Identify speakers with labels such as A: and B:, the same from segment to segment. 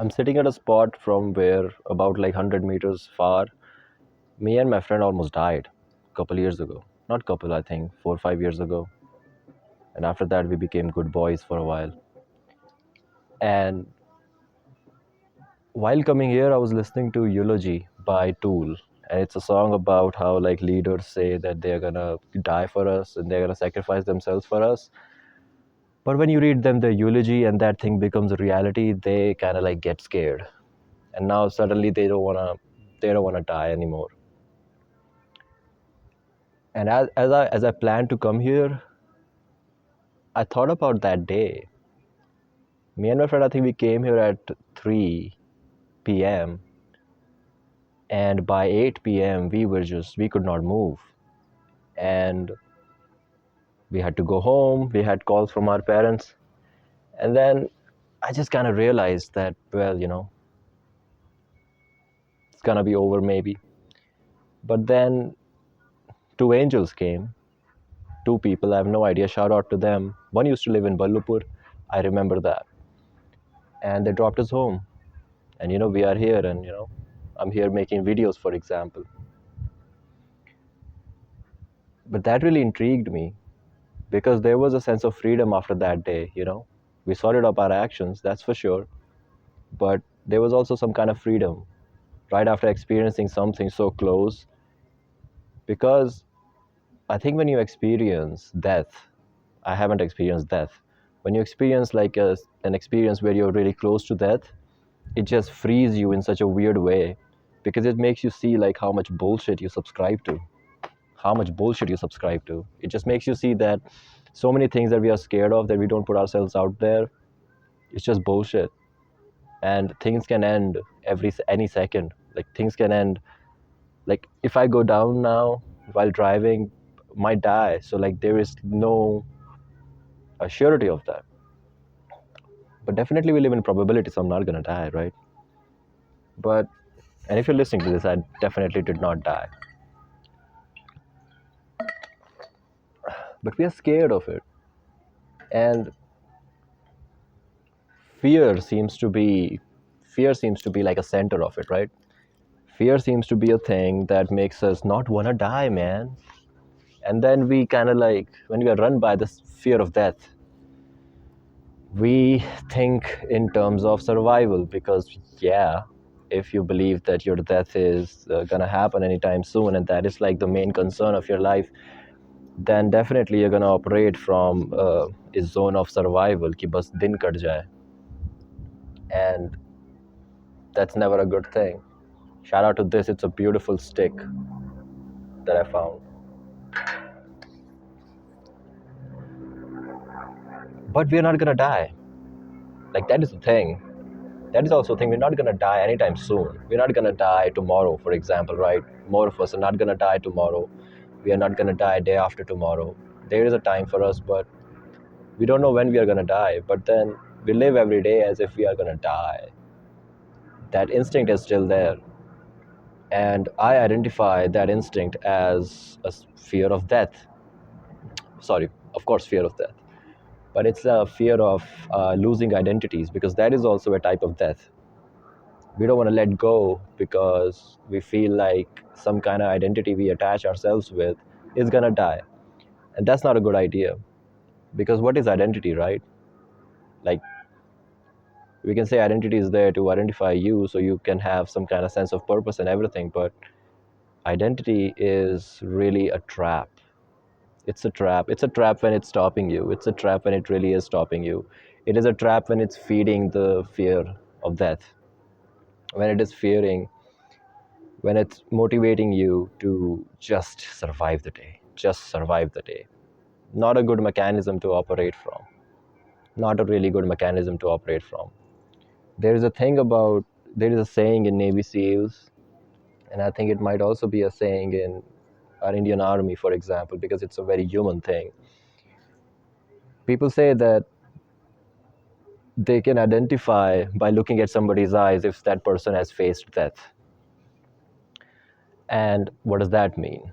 A: I'm sitting at a spot from where about like 100 meters far, me and my friend almost died a couple years ago. Not couple, I think 4 or 5 years ago. And after that, we became good boys for a while. And while coming here, I was listening to Eulogy by Tool. And it's a song about how like leaders say that they're gonna die for us and they're gonna sacrifice themselves for us. But when you read them the eulogy and that thing becomes a reality, they kind of like get scared. And now suddenly they don't wanna die anymore. And as I planned to come here, I thought about that day. Me and my friend, I think we came here at 3 p.m. and by 8 p.m. we could not move. And we had to go home. We had calls from our parents. And then I just kind of realized that, well, it's gonna be over maybe. But then two angels came, two people, I have no idea, shout out to them. One used to live in Ballupur, I remember that. And they dropped us home. And we are here, and I'm here making videos, for example. But that really intrigued me because there was a sense of freedom after that day. We sorted up our actions, that's for sure. But there was also some kind of freedom right after experiencing something so close. Because I think when you experience death, I haven't experienced death. When you experience like an experience where you're really close to death, it just frees you in such a weird way because it makes you see like how much bullshit you subscribe to. How much bullshit you subscribe to. It just makes you see that so many things that we are scared of that we don't put ourselves out there, it's just bullshit. And things can end any second. Like things can end. Like if I go down now while driving, might die. So like there is no surety of that. But definitely we live in probability, so I'm not gonna die, right? But and if you're listening to this, I definitely did not die. But we are scared of it. And fear seems to be fear seems to be like a center of it, right? Fear seems to be a thing that makes us not wanna die, man. And then we kind of like when we are run by this fear of death, we think in terms of survival because yeah, if you believe that your death is gonna happen anytime soon and that is like the main concern of your life, then definitely you're gonna operate from a zone of survival ki bas din kat jaye. And that's never a good thing. Shout out to this, it's a beautiful stick that I found. But we're not gonna die. Like that is the thing. That is also a thing. We're not gonna die anytime soon. We're not gonna die tomorrow, for example, right? More of us are not gonna die tomorrow. We are not gonna die day after tomorrow. There is a time for us, but we don't know when we are gonna die. But then we live every day as if we are gonna die. That instinct is still there. And I identify that instinct as a fear of death. Sorry, of course, fear of death. But it's a fear of losing identities because that is also a type of death. We don't want to let go because we feel like some kind of identity we attach ourselves with is going to die. And that's not a good idea because what is identity, right? Like we can say identity is there to identify you so you can have some kind of sense of purpose and everything, but identity is really a trap. It's a trap. It's a trap when it's stopping you. It's a trap when it really is stopping you. It is a trap when it's feeding the fear of death. When it is fearing, when it's motivating you to just survive the day. Just survive the day. Not a good mechanism to operate from. Not a really good mechanism to operate from. There is a thing about, there is a saying in Navy SEALs, and I think it might also be a saying in our Indian Army, for example, because it's a very human thing. People say that they can identify by looking at somebody's eyes if that person has faced death. And what does that mean?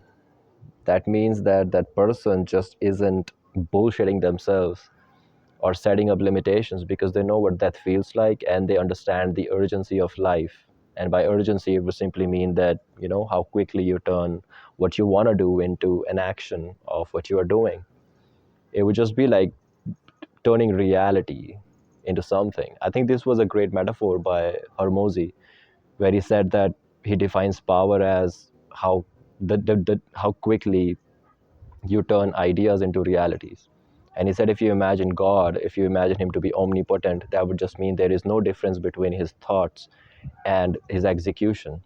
A: That means that that person just isn't bullshitting themselves or setting up limitations because they know what death feels like and they understand the urgency of life. And by urgency, it would simply mean that, how quickly you turn what you want to do into an action of what you are doing. It would just be like turning reality into something. I think this was a great metaphor by Hermosi, where he said that he defines power as how quickly you turn ideas into realities. And he said, if you imagine God, if you imagine him to be omnipotent, that would just mean there is no difference between his thoughts and his execution.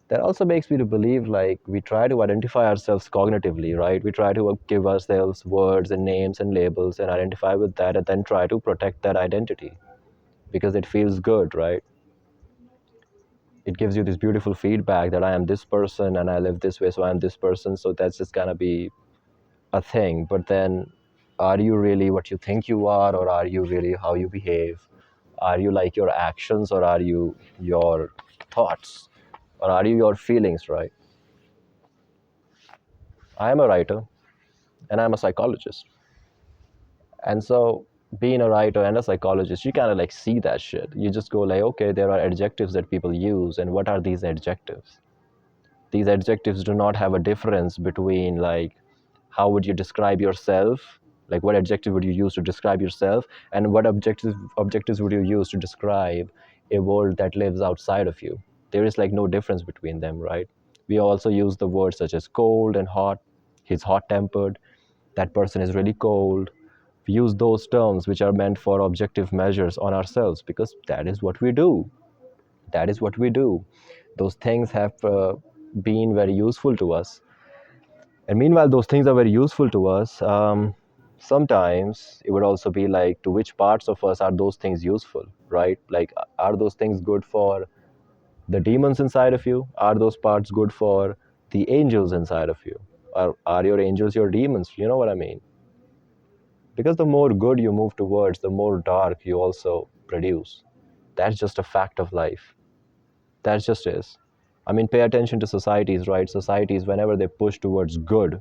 A: That also makes me to believe like we try to identify ourselves cognitively, right? We try to give ourselves words and names and labels and identify with that and then try to protect that identity because it feels good, right? It gives you this beautiful feedback that I am this person and I live this way, so I'm this person. So that's just gonna be a thing. But then, are you really what you think you are, or are you really how you behave? Are you like your actions, or are you your thoughts, or are you your feelings, right? I am a writer and I'm a psychologist. And so, being a writer and a psychologist, you kind of like see that shit. You just go like, okay, there are adjectives that people use, and what are these adjectives? These adjectives do not have a difference between like how would you describe yourself, like what adjective would you use to describe yourself, and what objectives would you use to describe a world that lives outside of you. There is like no difference between them, right? We also use the words such as cold and hot. He's hot tempered, that person is really cold. We use those terms which are meant for objective measures on ourselves because that is what we do. That is what we do. Those things have been very useful to us. And meanwhile, those things are very useful to us. Sometimes it would also be like, to which parts of us are those things useful, right? Like, are those things good for the demons inside of you? Are those parts good for the angels inside of you? Are your angels your demons? You know what I mean? Because the more good you move towards, the more dark you also produce. That's just a fact of life. That just is. I mean, pay attention to societies, right? Societies, whenever they push towards good,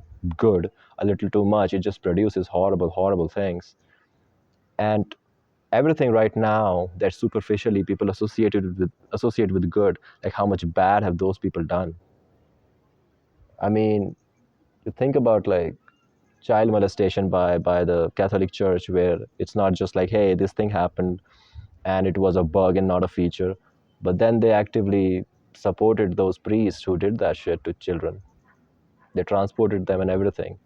A: a little too much, it just produces horrible, horrible things. And everything right now that superficially people associate with good, like how much bad have those people done? I mean, you think about like child molestation by the Catholic Church, where it's not just like, hey, this thing happened and it was a bug and not a feature, but then they actively supported those priests who did that shit to children. They transported them and everything.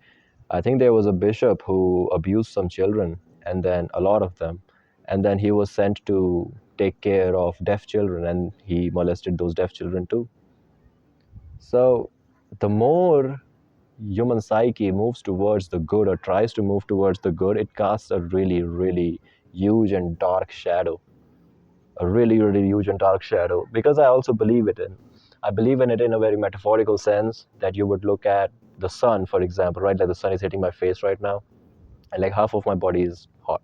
A: I think there was a bishop who abused some children, and then a lot of them, and then he was sent to take care of deaf children, and he molested those deaf children too. So the more human psyche moves towards the good or tries to move towards the good, it casts a really, really huge and dark shadow. A really, really huge and dark shadow. Because I also believe it in. I believe in it in a very metaphorical sense that you would look at the sun, for example, right? Like the sun is hitting my face right now, and like half of my body is hot.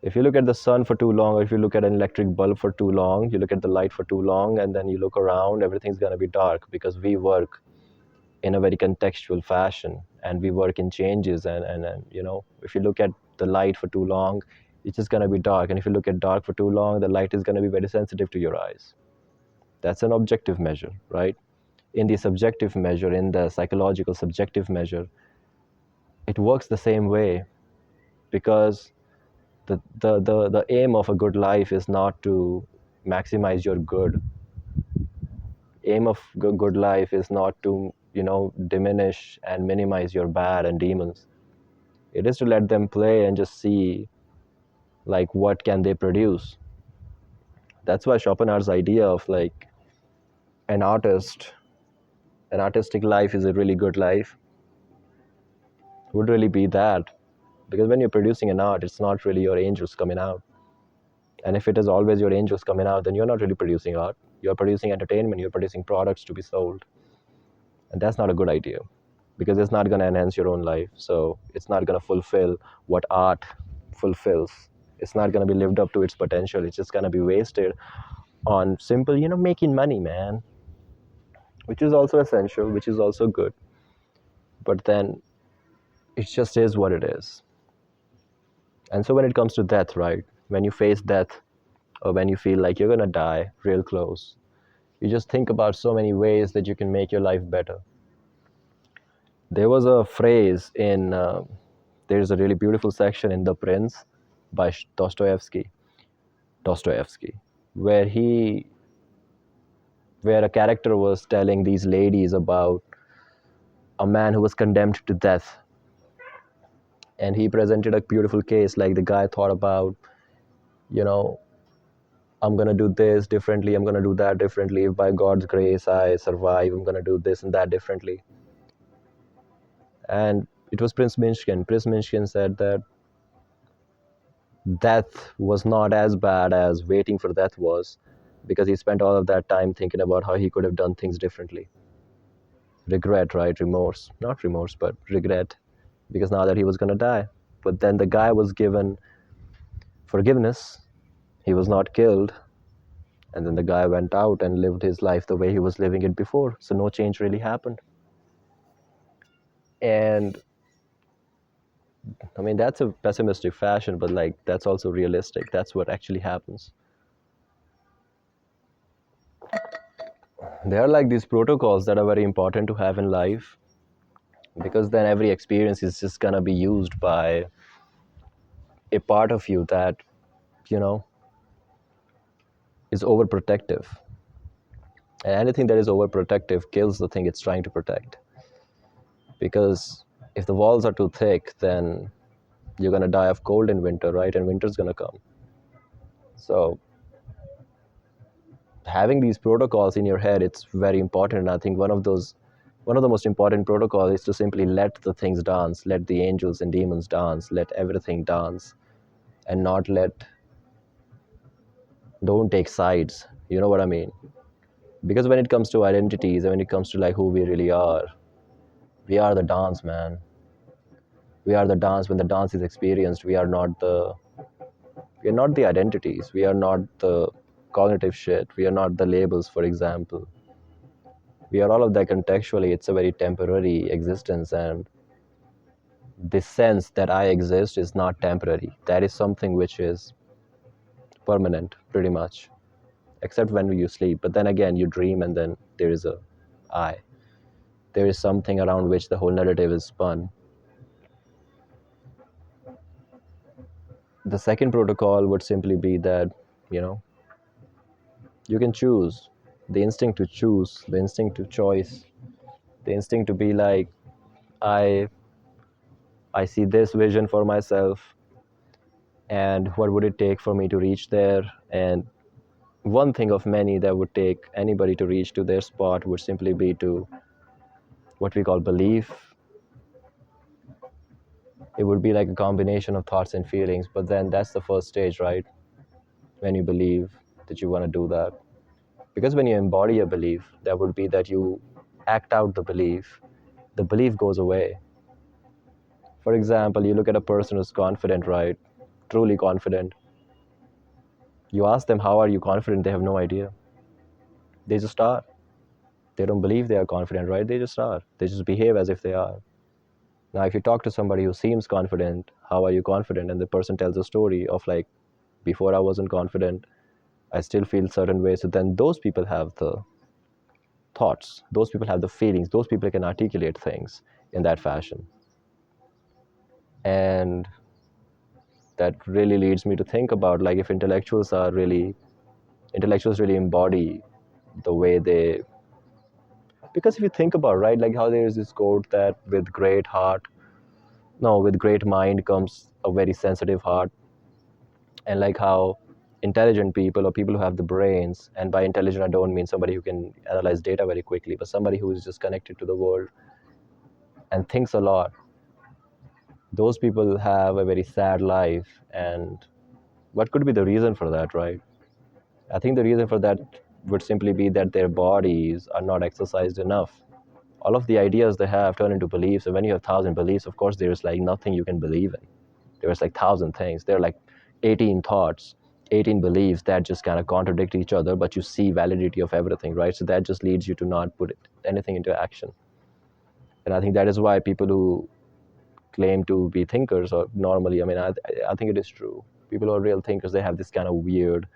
A: If you look at the sun for too long, or if you look at an electric bulb for too long, you look at the light for too long, and then you look around, everything's going to be dark because we work in a very contextual fashion and we work in changes. And if you look at the light for too long, it's just going to be dark. And if you look at dark for too long, the light is going to be very sensitive to your eyes. That's an objective measure, right? In the subjective measure, in the psychological subjective measure, it works the same way because the aim of a good life is not to maximize your good. Aim of good life is not to diminish and minimize your bad and demons. It is to let them play and just see like what can they produce. That's why Schopenhauer's idea of like an artist, an artistic life is a really good life, would really be that. Because when you're producing an art, it's not really your angels coming out. And if it is always your angels coming out, then you're not really producing art. You're producing entertainment, you're producing products to be sold. And that's not a good idea because it's not going to enhance your own life. So it's not going to fulfill what art fulfills. It's not going to be lived up to its potential. It's just going to be wasted on simple, making money, man, which is also essential, which is also good. But then it just is what it is. And so when it comes to death, right? When you face death, or when you feel like you're gonna die real close, you just think about so many ways that you can make your life better. There was a phrase in, there's a really beautiful section in The Prince by Dostoevsky, where where a character was telling these ladies about a man who was condemned to death. And he presented a beautiful case. Like, the guy thought about, you know, I'm going to do this differently, I'm going to do that differently. If by God's grace I survive, I'm going to do this and that differently. And it was Prince Minshkin. Prince Minshkin said that death was not as bad as waiting for death was, because he spent all of that time thinking about how he could have done things differently. Regret, right? Remorse. Not remorse, but regret, because now that he was going to die. But then the guy was given forgiveness. He was not killed. And then the guy went out and lived his life the way he was living it before. So no change really happened. And I mean, that's a pessimistic fashion, but like, that's also realistic. That's what actually happens. There are like these protocols that are very important to have in life, because then every experience is just gonna be used by a part of you that, you know, is overprotective. And anything that is overprotective kills the thing it's trying to protect. Because if the walls are too thick, then you're gonna die of cold in winter, right? And winter's gonna come. So having these protocols in your head, it's very important. And I think one of the most important protocols is to simply let the things dance, let the angels and demons dance, let everything dance, and don't take sides. You know what I mean? Because when it comes to identities, and when it comes to like who we really are, we are the dance, man. We are the dance. When the dance is experienced, we are not the identities. We are not the cognitive shit. We are not the labels, for example. We are all of that contextually. It's a very temporary existence, and this sense that I exist is not temporary. That is something which is permanent, pretty much, except when you sleep. But then again, you dream, and then there is a I. There is something around which the whole narrative is spun. The second protocol would simply be that, you know, you can choose. The instinct to choose, the instinct to choice, the instinct to be like, I I see this vision for myself, and what would it take for me to reach there? And one thing of many that would take anybody to reach to their spot would simply be to what we call belief. It would be like a combination of thoughts and feelings, but then that's the first stage, right? When you believe that you want to do that. Because when you embody a belief, that would be that you act out the belief goes away. For example, you look at a person who's confident, right? Truly confident. You ask them, how are you confident? They have no idea. They just are. They don't believe they are confident, right? They just are. They just behave as if they are. Now, if you talk to somebody who seems confident, how are you confident? And the person tells a story of like, before I wasn't confident, I still feel certain ways. So then those people have the thoughts, those people have the feelings, those people can articulate things in that fashion. And that really leads me to think about like if intellectuals really embody the way they, because if you think about, right, like how there is this quote that with great mind comes a very sensitive heart. And like how intelligent people, or people who have the brains, and by intelligent I don't mean somebody who can analyze data very quickly, but somebody who is just connected to the world and thinks a lot, those people have a very sad life. And what could be the reason for that, right? I think the reason for that would simply be that their bodies are not exercised enough. All of the ideas they have turn into beliefs, and when you have 1,000 beliefs, of course there's like nothing you can believe in. There's like 1,000 things. There are like 18 thoughts, 18 beliefs that just kind of contradict each other, but you see validity of everything, right? So that just leads you to not put anything into action. And I think that is why people who claim to be thinkers, or normally, I mean, I think it is true. People who are real thinkers, they have this kind of weird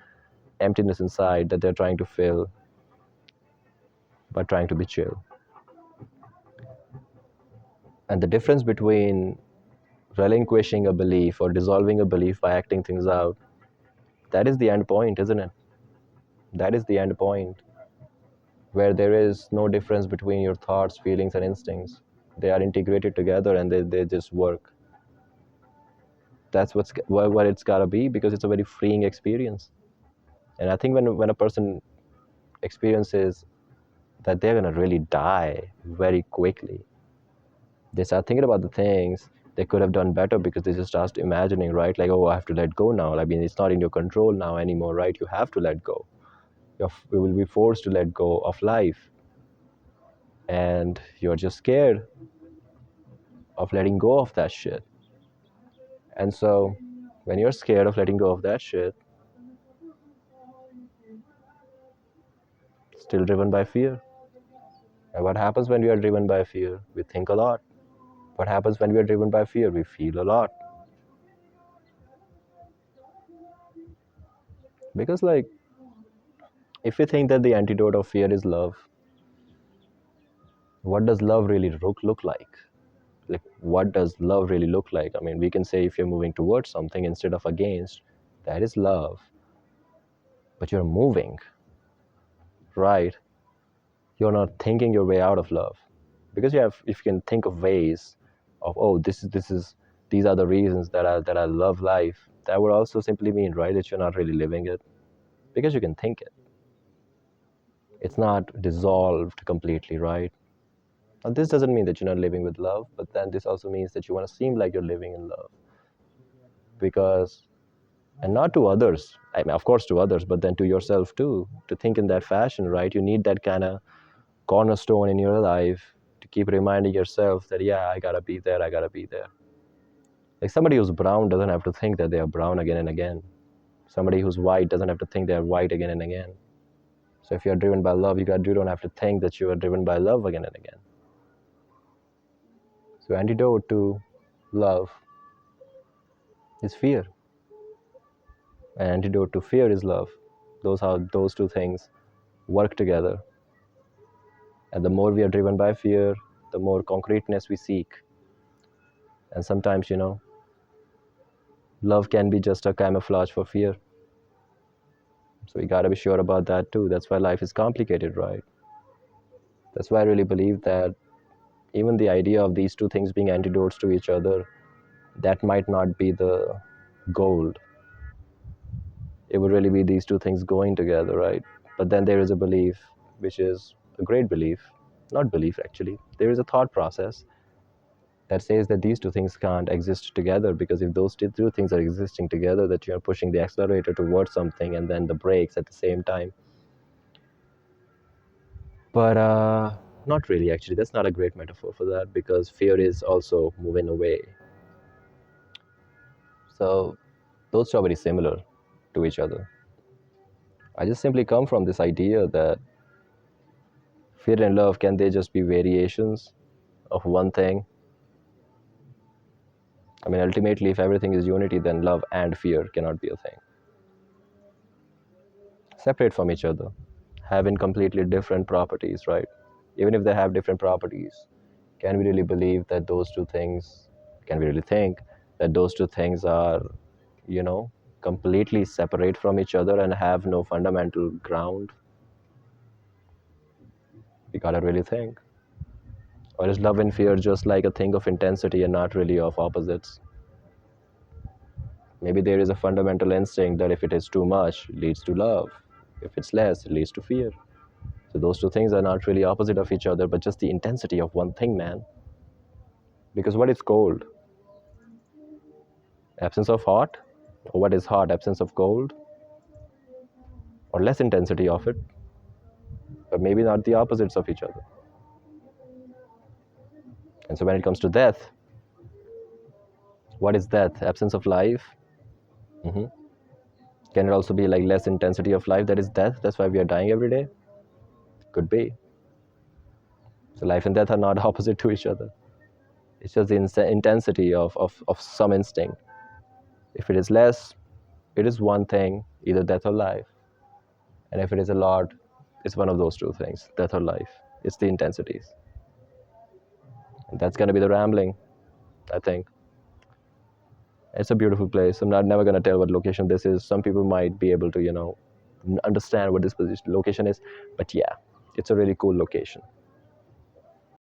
A: emptiness inside that they're trying to fill by trying to be chill. And the difference between relinquishing a belief or dissolving a belief by acting things out, that is the end point, isn't it? That is the end point, where there is no difference between your thoughts, feelings, and instincts. They are integrated together and they just work. That's what it's gotta be, because it's a very freeing experience. And I think when a person experiences that they're gonna really die very quickly, they start thinking about the things they could have done better, because they just start imagining, right? Like, oh, I have to let go now. I mean, it's not in your control now anymore, right? You have to let go. You will be forced to let go of life, and you're just scared of letting go of that shit. And so, when you're scared of letting go of that shit, still driven by fear. And what happens when we are driven by fear? We think a lot. What happens when we are driven by fear? We feel a lot. Because, like, if we think that the antidote of fear is love, what does love really look like? Like, what does love really look like? I mean, we can say if you're moving towards something instead of against, that is love. But you're moving, right? You're not thinking your way out of love. Because if you can think of ways of, oh, these are the reasons that I love life, that would also simply mean, right, that you're not really living it. Because you can think it. It's not dissolved completely, right? Now, this doesn't mean that you're not living with love, but then this also means that you want to seem like you're living in love. Because, and not to others, I mean, of course to others, but then to yourself too, to think in that fashion, right? You need that kind of cornerstone in your life to keep reminding yourself that, yeah, I gotta be there, I gotta be there. Like, somebody who's brown doesn't have to think that they are brown again and again. Somebody who's white doesn't have to think they're white again and again. So if you're driven by love, you don't have to think that you are driven by love again and again. So antidote to love is fear. An antidote to fear is love. Those two things work together. And the more we are driven by fear, the more concreteness we seek. And sometimes, love can be just a camouflage for fear. So we gotta be sure about that too. That's why life is complicated, right? That's why I really believe that even the idea of these two things being antidotes to each other, that might not be the goal. It would really be these two things going together, right? But then there is a belief, which is a great belief, not belief actually. There is a thought process that says that these two things can't exist together, because if those two things are existing together, that you're pushing the accelerator towards something and then the brakes at the same time. But not really, actually. That's not a great metaphor for that, because fear is also moving away. So those two are very similar to each other. I just simply come from this idea that fear and love, can they just be variations of one thing? I mean, ultimately, if everything is unity, then love and fear cannot be a thing. Separate from each other, having completely different properties, right? Even if they have different properties, can we really believe that those two things, can we really think that those two things are, completely separate from each other and have no fundamental ground? We gotta really think. Or is love and fear just like a thing of intensity and not really of opposites? Maybe there is a fundamental instinct that if it is too much, it leads to love. If it's less, it leads to fear. So those two things are not really opposite of each other, but just the intensity of one thing, man. Because what is cold? Absence of hot? Or what is hot? Absence of cold? Or less intensity of it? But maybe not the opposites of each other. And so when it comes to death, what is death? Absence of life? Mm-hmm. Can it also be like less intensity of life that is death? That's why we are dying every day? Could be. So life and death are not opposite to each other. It's just the intensity of some instinct. If it is less, it is one thing, either death or life. And if it is a lot, it's one of those two things, death or life. It's the intensities. And that's going to be the rambling, I think. It's a beautiful place. I'm not never going to tell what location this is. Some people might be able to, understand what this location is. But yeah, it's a really cool location.